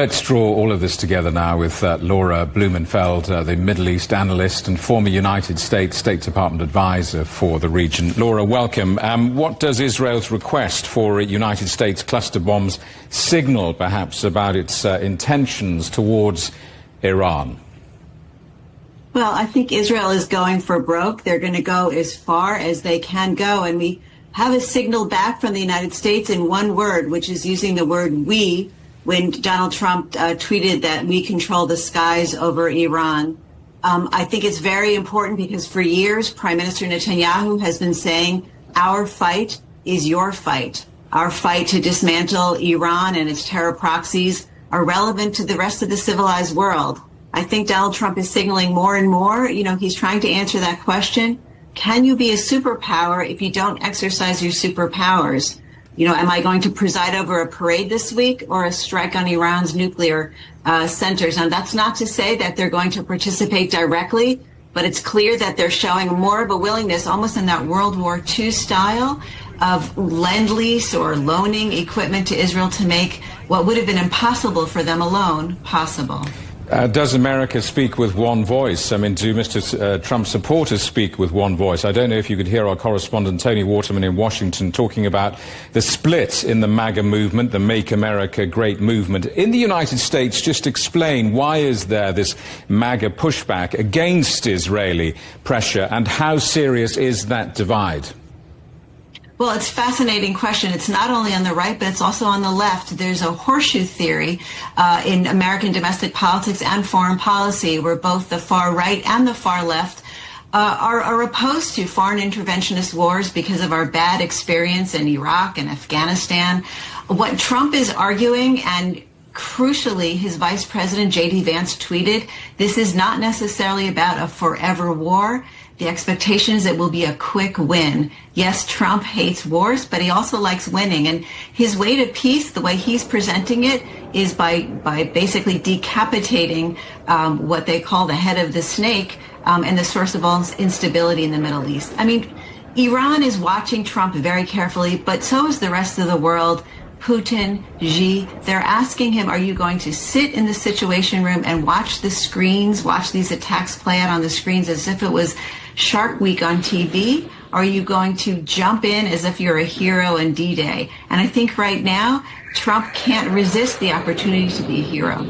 Let's draw all of this together now with Laura Blumenfeld, the Middle East analyst and former United States State Department advisor for the region. Laura, welcome. What does Israel's request for United States cluster bombs signal, perhaps, about its intentions towards Iran? Well, I think Israel is going for broke. They're going to go as far as they can go. And we have a signal back from the United States in one word, which is using the word we, when Donald Trump tweeted that we control the skies over Iran. I think it's very important because for years, Prime Minister Netanyahu has been saying, our fight is your fight. Our fight to dismantle Iran and its terror proxies are relevant to the rest of the civilized world. I think Donald Trump is signaling more and more, he's trying to answer that question. Can you be a superpower if you don't exercise your superpowers? Am I going to preside over a parade this week or a strike on Iran's nuclear centers? Now, that's not to say that they're going to participate directly, but it's clear that they're showing more of a willingness, almost in that World War II style, of lend-lease or loaning equipment to Israel to make what would have been impossible for them alone possible. Does America speak with one voice? I mean, do Mr. Trump's supporters speak with one voice? I don't know if you could hear our correspondent Tony Waterman in Washington talking about the split in the MAGA movement, the Make America Great movement. In the United States, just explain, why is there this MAGA pushback against Israeli pressure, and how serious is that divide? Well, it's a fascinating question. It's not only on the right, but it's also on the left. There's a horseshoe theory in American domestic politics and foreign policy where both the far right and the far left are opposed to foreign interventionist wars because of our bad experience in Iraq and Afghanistan. What Trump is arguing, and crucially, his vice president, J.D. Vance, tweeted, this is not necessarily about a forever war. The expectation is it will be a quick win. Yes, Trump hates wars, but he also likes winning. And his way to peace, the way he's presenting it, is by basically decapitating what they call the head of the snake and the source of all instability in the Middle East. I mean, Iran is watching Trump very carefully, but so is the rest of the world. Putin, Xi, they're asking him, are you going to sit in the Situation Room and watch the screens, watch these attacks play out on the screens as if it was Shark Week on TV? Or are you going to jump in as if you're a hero in D-Day? And I think right now, Trump can't resist the opportunity to be a hero.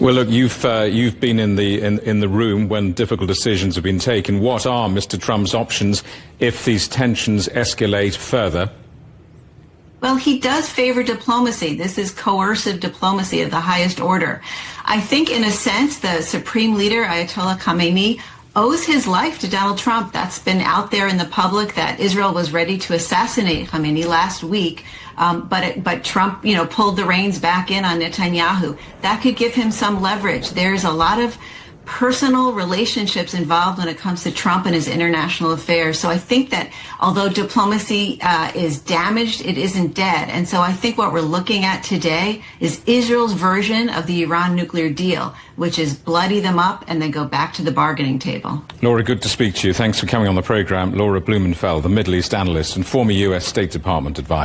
Well, look, you've been in the room when difficult decisions have been taken. What are Mr. Trump's options if these tensions escalate further? Well, he does favor diplomacy. This is coercive diplomacy of the highest order. I think, in a sense, the supreme leader, Ayatollah Khamenei, owes his life to Donald Trump. That's been out there in the public that Israel was ready to assassinate Khamenei last week, but Trump, pulled the reins back in on Netanyahu. That could give him some leverage. There's a lot of personal relationships involved when it comes to Trump and his international affairs. So I think that although diplomacy is damaged, it isn't dead. And so I think what we're looking at today is Israel's version of the Iran nuclear deal, which is bloody them up and then go back to the bargaining table. Laura, good to speak to you. Thanks for coming on the program. Laura Blumenfeld, the Middle East analyst and former U.S. State Department advisor.